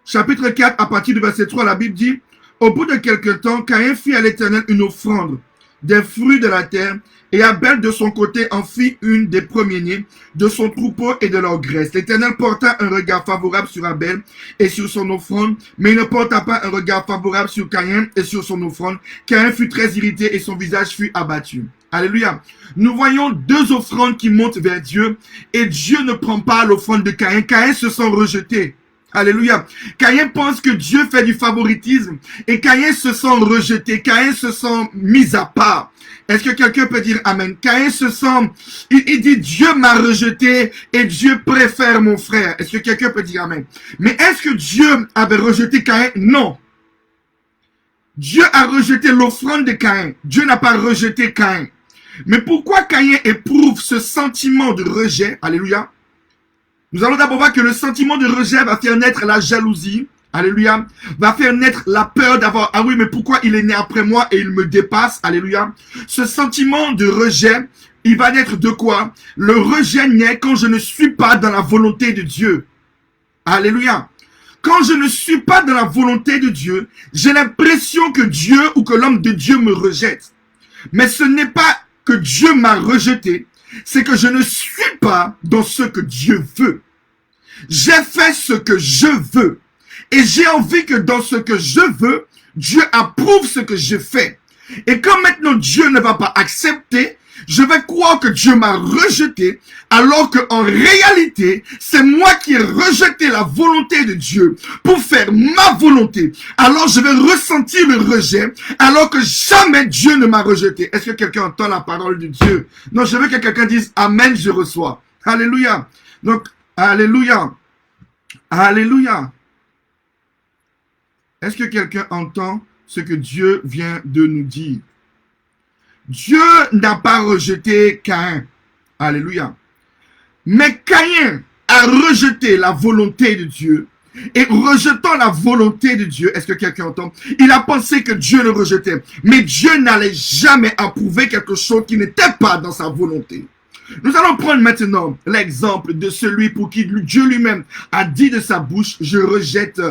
Chapitre 4 à partir du verset 3, la Bible dit, au bout de quelque temps, Caïn fit à l'Éternel une offrande des fruits de la terre, et Abel de son côté en fit une des premiers-nés de son troupeau et de leur graisse. L'Éternel porta un regard favorable sur Abel et sur son offrande, mais il ne porta pas un regard favorable sur Caïn et sur son offrande. Caïn fut très irrité et son visage fut abattu. Alléluia. Nous voyons deux offrandes qui montent vers Dieu et Dieu ne prend pas l'offrande de Caïn. Caïn se sent rejeté. Alléluia. Caïn pense que Dieu fait du favoritisme et Caïn se sent rejeté. Caïn se sent mis à part. Est-ce que quelqu'un peut dire Amen? Caïn se sent, il dit Dieu m'a rejeté et Dieu préfère mon frère. Est-ce que quelqu'un peut dire Amen? Mais est-ce que Dieu avait rejeté Caïn? Non. Dieu a rejeté l'offrande de Caïn. Dieu n'a pas rejeté Caïn. Mais pourquoi Caïn éprouve ce sentiment de rejet? Alléluia. Nous allons d'abord voir que le sentiment de rejet va faire naître la jalousie. Alléluia. Va faire naître la peur d'avoir, ah oui, mais pourquoi il est né après moi et il me dépasse? Alléluia. Ce sentiment de rejet, il va naître de quoi? Le rejet naît quand je ne suis pas dans la volonté de Dieu. Alléluia. Quand je ne suis pas dans la volonté de Dieu, j'ai l'impression que Dieu ou que l'homme de Dieu me rejette. Mais ce n'est pas que Dieu m'a rejeté, c'est que je ne suis pas dans ce que Dieu veut. J'ai fait ce que je veux. Et j'ai envie que dans ce que je veux, Dieu approuve ce que je fais. Et comme maintenant Dieu ne va pas accepter, je vais croire que Dieu m'a rejeté, alors qu'en réalité, c'est moi qui ai rejeté la volonté de Dieu pour faire ma volonté. Alors je vais ressentir le rejet, alors que jamais Dieu ne m'a rejeté. Est-ce que quelqu'un entend la parole de Dieu? Non, je veux que quelqu'un dise Amen, je reçois. Alléluia. Donc, Alléluia. Alléluia. Est-ce que quelqu'un entend ce que Dieu vient de nous dire? Dieu n'a pas rejeté Caïn. Alléluia. Mais Caïn a rejeté la volonté de Dieu. Et rejetant la volonté de Dieu, est-ce que quelqu'un entend? Il a pensé que Dieu le rejetait. Mais Dieu n'allait jamais approuver quelque chose qui n'était pas dans sa volonté. Nous allons prendre maintenant l'exemple de celui pour qui Dieu lui-même a dit de sa bouche, je rejette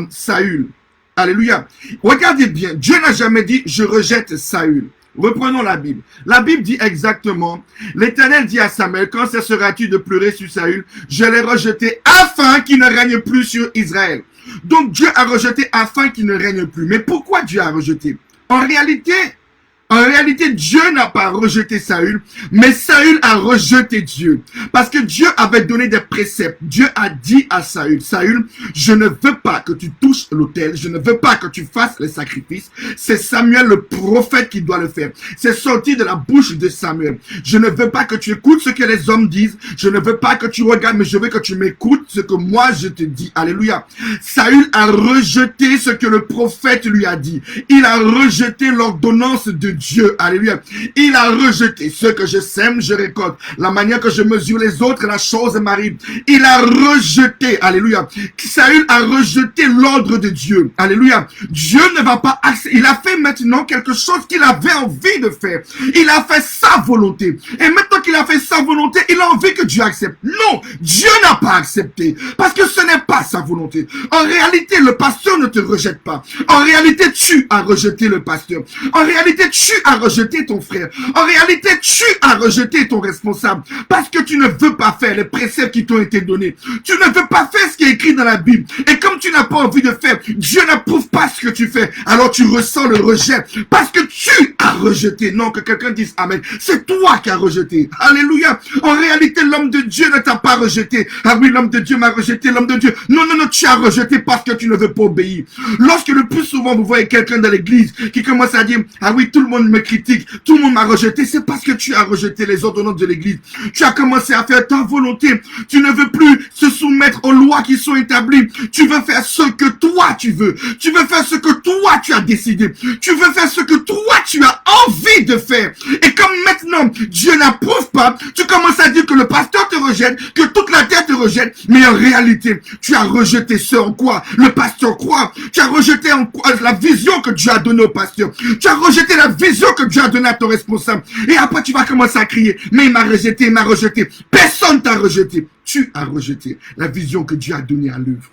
Saül. Alléluia. Regardez bien, Dieu n'a jamais dit, je rejette Saül. Reprenons la Bible. La Bible dit exactement, l'Éternel dit à Samuel, quand cesseras-tu de pleurer sur Saül? Je l'ai rejeté afin qu'il ne règne plus sur Israël. Donc Dieu a rejeté afin qu'il ne règne plus. Mais pourquoi Dieu a rejeté? En réalité, Dieu n'a pas rejeté Saül, mais Saül a rejeté Dieu. Parce que Dieu avait donné des préceptes. Dieu a dit à Saül, Saül, je ne veux pas que tu touches l'autel, je ne veux pas que tu fasses les sacrifices. C'est Samuel le prophète qui doit le faire. C'est sorti de la bouche de Samuel. Je ne veux pas que tu écoutes ce que les hommes disent. Je ne veux pas que tu regardes, mais je veux que tu m'écoutes ce que moi je te dis. Alléluia. Saül a rejeté ce que le prophète lui a dit. Il a rejeté l'ordonnance de Dieu, alléluia. Il a rejeté ce que je sème, je récolte. La manière que je mesure les autres, la chose m'arrive. Il a rejeté, alléluia. Saül a rejeté l'ordre de Dieu, alléluia. Dieu ne va pas accepter. Il a fait maintenant quelque chose qu'il avait envie de faire. Il a fait sa volonté. Et maintenant qu'il a fait sa volonté, il a envie que Dieu accepte. Non, Dieu n'a pas accepté. Parce que ce n'est pas sa volonté. En réalité, le pasteur ne te rejette pas. En réalité, tu as rejeté le pasteur. En réalité, tu as rejeté ton frère. En réalité, tu as rejeté ton responsable parce que tu ne veux pas faire les préceptes qui t'ont été donnés. Tu ne veux pas faire ce qui est écrit dans la Bible. Et comme tu n'as pas envie de faire, Dieu n'approuve pas ce que tu fais. Alors tu ressens le rejet parce que tu as rejeté. Non, que quelqu'un dise Amen. C'est toi qui as rejeté. Alléluia. En réalité, l'homme de Dieu ne t'a pas rejeté. Ah oui, l'homme de Dieu m'a rejeté. L'homme de Dieu. Non, non, non, tu as rejeté parce que tu ne veux pas obéir. Lorsque le plus souvent vous voyez quelqu'un dans l'église qui commence à dire, ah oui, tout le monde me critique, tout le monde m'a rejeté, c'est parce que tu as rejeté les ordonnances de l'église. Tu as commencé à faire ta volonté. Tu ne veux plus se soumettre aux lois qui sont établies. Tu veux faire ce que toi tu veux. Tu veux faire ce que toi tu as décidé. Tu veux faire ce que toi tu as envie de faire. Et comme maintenant Dieu n'approuve pas, tu commences à dire que le pasteur te rejette, que toute la terre te rejette, mais en réalité, tu as rejeté ce en quoi le pasteur croit. Tu as rejeté en quoi la vision que Dieu a donnée au pasteur. Tu as rejeté la vision que Dieu a donnée à ton responsable. Et après, tu vas commencer à crier, mais il m'a rejeté, il m'a rejeté. Personne t'a rejeté. Tu as rejeté la vision que Dieu a donnée à l'œuvre.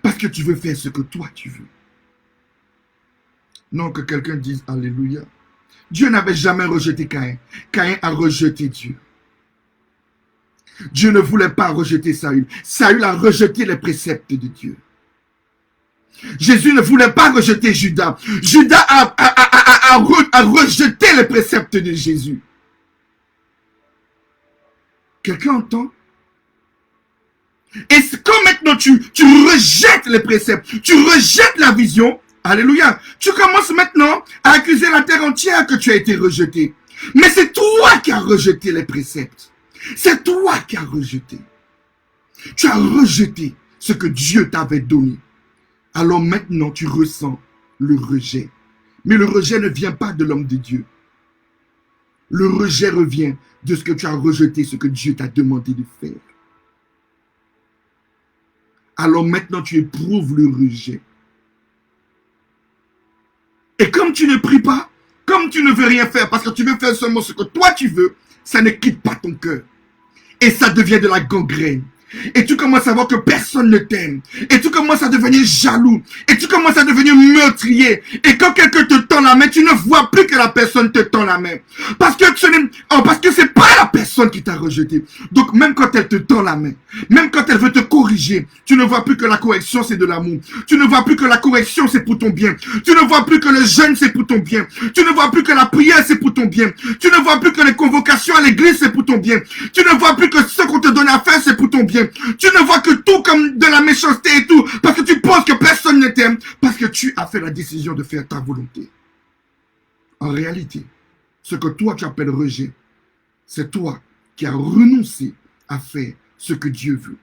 Parce que tu veux faire ce que toi tu veux. Non, que quelqu'un dise Alléluia. Dieu n'avait jamais rejeté Caïn. Caïn a rejeté Dieu. Dieu ne voulait pas rejeter Saül. Saül a rejeté les préceptes de Dieu. Jésus ne voulait pas rejeter Judas. Judas a rejeté les préceptes de Jésus. Quelqu'un entend? Et quand maintenant tu rejettes les préceptes, tu rejettes la vision, alléluia, tu commences maintenant à accuser la terre entière que tu as été rejeté. Mais c'est toi qui as rejeté les préceptes. C'est toi qui as rejeté. Tu as rejeté ce que Dieu t'avait donné. Alors maintenant, tu ressens le rejet. Mais le rejet ne vient pas de l'homme de Dieu. Le rejet revient de ce que tu as rejeté, ce que Dieu t'a demandé de faire. Alors maintenant, tu éprouves le rejet. Et comme tu ne pries pas, comme tu ne veux rien faire, parce que tu veux faire seulement ce que toi tu veux, ça ne quitte pas ton cœur. Et ça devient de la gangrène. Et tu commences à voir que personne ne t'aime. Et tu commences à devenir jaloux. Et tu commences à devenir meurtrier. Et quand quelqu'un te tend la main, tu ne vois plus que la personne te tend la main. Parce que c'est pas la personne qui t'a rejeté. Donc même quand elle te tend la main, même quand elle veut te corriger, tu ne vois plus que la correction c'est de l'amour. Tu ne vois plus que la correction c'est pour ton bien. Tu ne vois plus que le jeûne c'est pour ton bien. Tu ne vois plus que la prière c'est pour ton bien. Tu ne vois plus que les convocations à l'église c'est pour ton bien. Tu ne vois plus que ce qu'on te donne à faire c'est pour ton bien. Tu ne vois que tout comme de la méchanceté et tout, parce que tu penses que personne ne t'aime, parce que tu as fait la décision de faire ta volonté. En réalité, ce que toi tu appelles rejet, c'est toi qui as renoncé à faire ce que Dieu veut.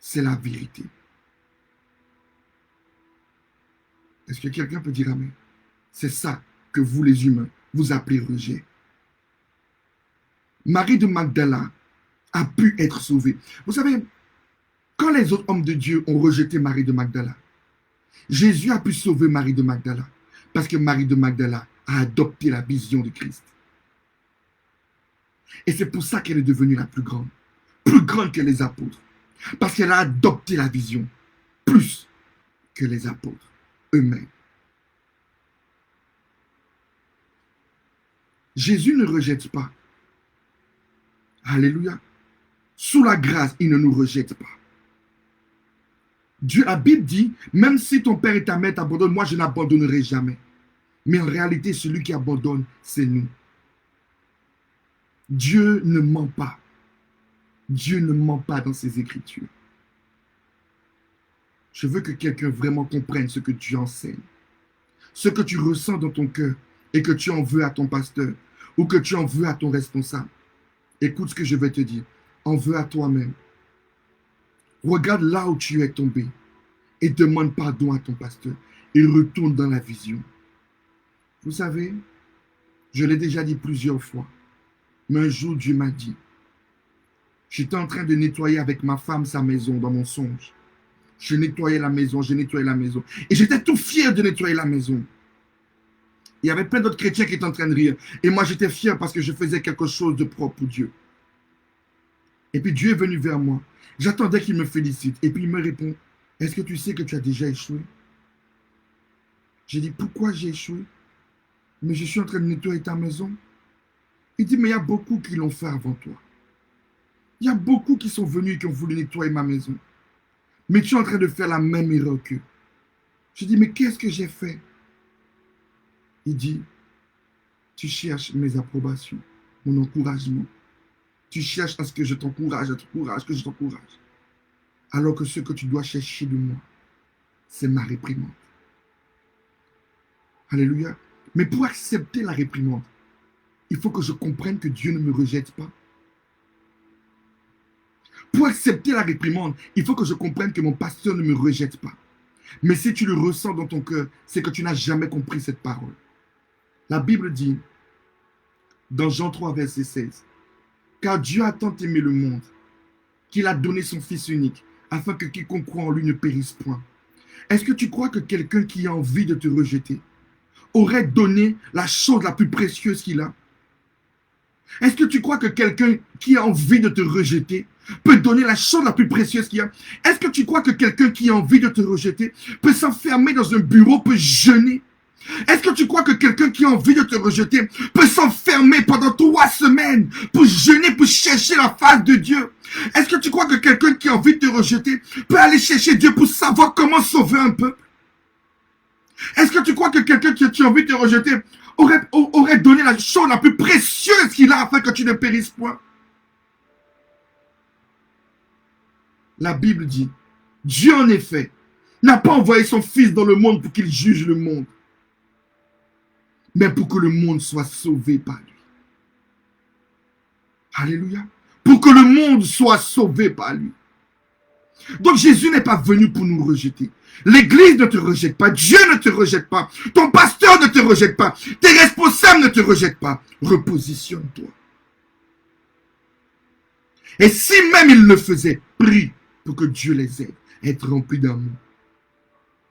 C'est la vérité. Est-ce que quelqu'un peut dire amen? C'est ça que vous les humains, vous appelez rejet. Marie de Magdala a pu être sauvée. Vous savez, quand les autres hommes de Dieu ont rejeté Marie de Magdala, Jésus a pu sauver Marie de Magdala parce que Marie de Magdala a adopté la vision de Christ. Et c'est pour ça qu'elle est devenue la plus grande que les apôtres, parce qu'elle a adopté la vision plus que les apôtres eux-mêmes. Jésus ne rejette pas. Alléluia. Sous la grâce, il ne nous rejette pas. Dieu, la Bible dit, même si ton père et ta mère t'abandonnent, moi je n'abandonnerai jamais. Mais en réalité, celui qui abandonne, c'est nous. Dieu ne ment pas. Dieu ne ment pas dans ses Écritures. Je veux que quelqu'un vraiment comprenne ce que Dieu enseigne. Ce que tu ressens dans ton cœur et que tu en veux à ton pasteur ou que tu en veux à ton responsable. Écoute ce que je vais te dire. En veux à toi-même. Regarde là où tu es tombé et demande pardon à ton pasteur et retourne dans la vision. Vous savez, je l'ai déjà dit plusieurs fois, mais un jour Dieu m'a dit, j'étais en train de nettoyer avec ma femme sa maison dans mon songe. Je nettoyais la maison et j'étais tout fier de nettoyer la maison. Il y avait plein d'autres chrétiens qui étaient en train de rire et moi j'étais fier parce que je faisais quelque chose de propre pour Dieu. Et puis Dieu est venu vers moi. J'attendais qu'il me félicite. Et puis il me répond, est-ce que tu sais que tu as déjà échoué? J'ai dit, pourquoi j'ai échoué? Mais je suis en train de nettoyer ta maison. Il dit, mais il y a beaucoup qui l'ont fait avant toi. Il y a beaucoup qui sont venus et qui ont voulu nettoyer ma maison. Mais tu es en train de faire la même erreur qu'eux. J'ai dit, mais qu'est-ce que j'ai fait? Il dit, tu cherches mes approbations, mon encouragement. Tu cherches à ce que je t'encourage, que je t'encourage. Alors que ce que tu dois chercher de moi, c'est ma réprimande. Alléluia. Mais pour accepter la réprimande, il faut que je comprenne que Dieu ne me rejette pas. Pour accepter la réprimande, il faut que je comprenne que mon pasteur ne me rejette pas. Mais si tu le ressens dans ton cœur, c'est que tu n'as jamais compris cette parole. La Bible dit, dans Jean 3, verset 16, « Car Dieu a tant aimé le monde, qu'il a donné son Fils unique, afin que quiconque croit en lui ne périsse point. » Est-ce que tu crois que quelqu'un qui a envie de te rejeter aurait donné la chose la plus précieuse qu'il a? Est-ce que tu crois que quelqu'un qui a envie de te rejeter peut donner la chose la plus précieuse qu'il a? Est-ce que tu crois que quelqu'un qui a envie de te rejeter peut s'enfermer dans un bureau, peut jeûner? Est-ce que tu crois que quelqu'un qui a envie de te rejeter peut s'enfermer pendant 3 semaines pour jeûner, pour chercher la face de Dieu? Est-ce que tu crois que quelqu'un qui a envie de te rejeter peut aller chercher Dieu pour savoir comment sauver un peuple? Est-ce que tu crois que quelqu'un qui a envie de te rejeter aurait donné la chose la plus précieuse qu'il a afin que tu ne périsses point? La Bible dit, Dieu en effet n'a pas envoyé son Fils dans le monde pour qu'il juge le monde, mais pour que le monde soit sauvé par lui. Alléluia. Pour que le monde soit sauvé par lui. Donc Jésus n'est pas venu pour nous rejeter. L'église ne te rejette pas. Dieu ne te rejette pas. Ton pasteur ne te rejette pas. Tes responsables ne te rejettent pas. Repositionne-toi. Et si même ils le faisaient, prie pour que Dieu les aide à être remplis d'amour.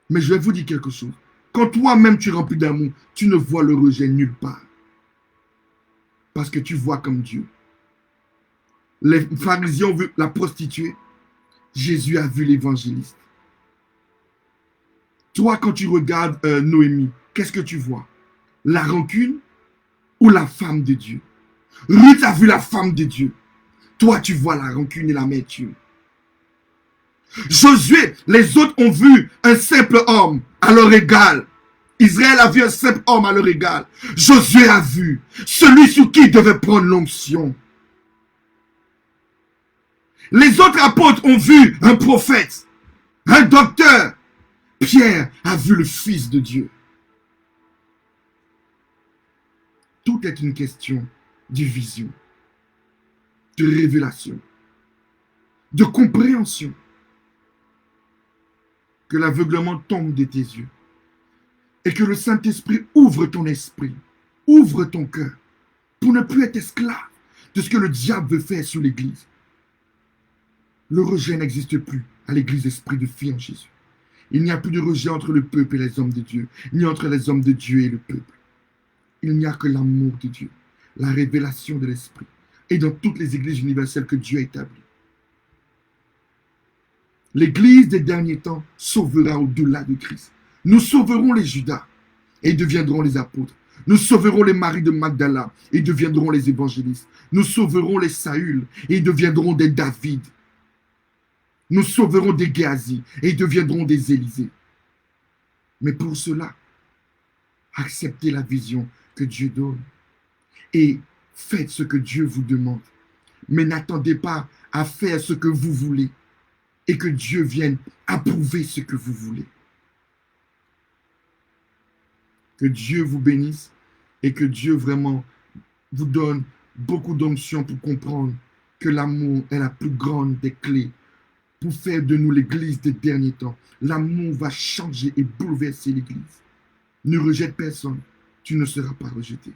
Mais je vais vous dire quelque chose. Quand toi-même tu es rempli d'amour, tu ne vois le rejet nulle part. Parce que tu vois comme Dieu. Les pharisiens ont vu la prostituée. Jésus a vu l'évangéliste. Toi, quand tu regardes Noémie, qu'est-ce que tu vois? La rancune ou la femme de Dieu? Ruth a vu la femme de Dieu. Toi, tu vois la rancune et l'amertume. Josué, les autres ont vu un simple homme à leur égal. Israël a vu un simple homme à leur égal. Josué a vu celui sur qui il devait prendre l'onction. Les autres apôtres ont vu un prophète, un docteur. Pierre a vu le Fils de Dieu. Tout est une question de vision, de révélation, de compréhension. Que l'aveuglement tombe de tes yeux et que le Saint-Esprit ouvre ton esprit, ouvre ton cœur pour ne plus être esclave de ce que le diable veut faire sur l'Église. Le rejet n'existe plus à l'Église Esprit de Fille en Jésus. Il n'y a plus de rejet entre le peuple et les hommes de Dieu, ni entre les hommes de Dieu et le peuple. Il n'y a que l'amour de Dieu, la révélation de l'Esprit, et dans toutes les églises universelles que Dieu a établies. L'Église des derniers temps sauvera au-delà de Christ. Nous sauverons les Judas et ils deviendront les apôtres. Nous sauverons les Marie de Magdala et ils deviendront les évangélistes. Nous sauverons les Saül et ils deviendront des David. Nous sauverons des Géasi et ils deviendront des Élisée. Mais pour cela, acceptez la vision que Dieu donne et faites ce que Dieu vous demande. Mais n'attendez pas à faire ce que vous voulez et que Dieu vienne approuver ce que vous voulez. Que Dieu vous bénisse et que Dieu vraiment vous donne beaucoup d'onction pour comprendre que l'amour est la plus grande des clés pour faire de nous l'Église des derniers temps. L'amour va changer et bouleverser l'Église. Ne rejette personne, tu ne seras pas rejeté.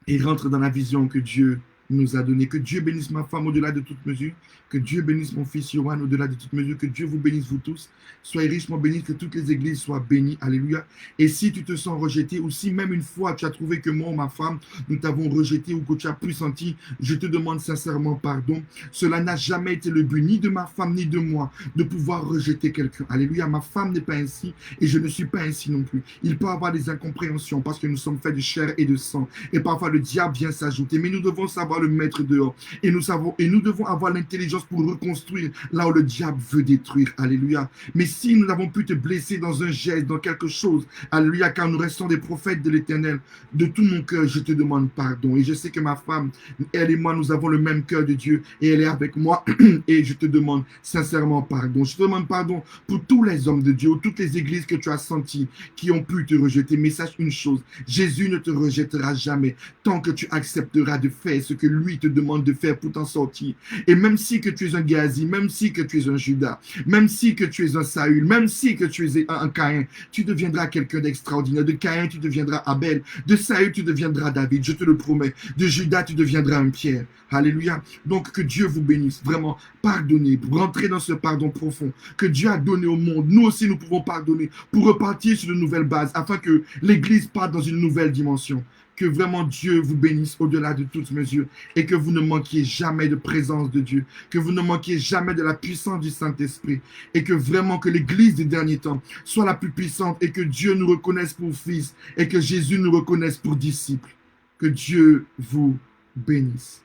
Et rentre dans la vision que Dieu nous a donnée. Que Dieu bénisse ma femme au-delà de toute mesure. Que Dieu bénisse mon fils Yohan au-delà de toute mesure. Que Dieu vous bénisse vous tous. Soyez richement bénis, que toutes les églises soient bénies. Alléluia. Et si tu te sens rejeté, ou si même une fois tu as trouvé que moi ou ma femme, nous t'avons rejeté ou que tu as plus senti, je te demande sincèrement pardon. Cela n'a jamais été le but ni de ma femme ni de moi de pouvoir rejeter quelqu'un. Alléluia. Ma femme n'est pas ainsi et je ne suis pas ainsi non plus. Il peut y avoir des incompréhensions parce que nous sommes faits de chair et de sang. Et parfois le diable vient s'ajouter. Mais nous devons savoir le mettre dehors. Et nous devons avoir l'intelligence pour reconstruire là où le diable veut détruire. Alléluia. Mais si nous avons pu te blesser dans un geste, dans quelque chose, alléluia, car nous restons des prophètes de l'Éternel, de tout mon cœur, je te demande pardon. Et je sais que ma femme, elle et moi, nous avons le même cœur de Dieu et elle est avec moi et je te demande sincèrement pardon. Je te demande pardon pour tous les hommes de Dieu, ou toutes les églises que tu as senties qui ont pu te rejeter. Mais sache une chose, Jésus ne te rejettera jamais tant que tu accepteras de faire ce que lui te demande de faire pour t'en sortir. Et même si que tu es un Géasi, même si que tu es un Judas, même si que tu es un Saül, même si que tu es un Caïn, tu deviendras quelqu'un d'extraordinaire. De Caïn, tu deviendras Abel. De Saül, tu deviendras David, je te le promets. De Judas, tu deviendras un Pierre. Alléluia. Donc que Dieu vous bénisse. Vraiment, pardonnez, pour rentrer dans ce pardon profond que Dieu a donné au monde. Nous aussi, nous pouvons pardonner pour repartir sur de nouvelles bases, afin que l'Église parte dans une nouvelle dimension. Que vraiment Dieu vous bénisse au-delà de toute mesure et que vous ne manquiez jamais de présence de Dieu, que vous ne manquiez jamais de la puissance du Saint-Esprit et que vraiment que l'Église des derniers temps soit la plus puissante et que Dieu nous reconnaisse pour fils et que Jésus nous reconnaisse pour disciples. Que Dieu vous bénisse.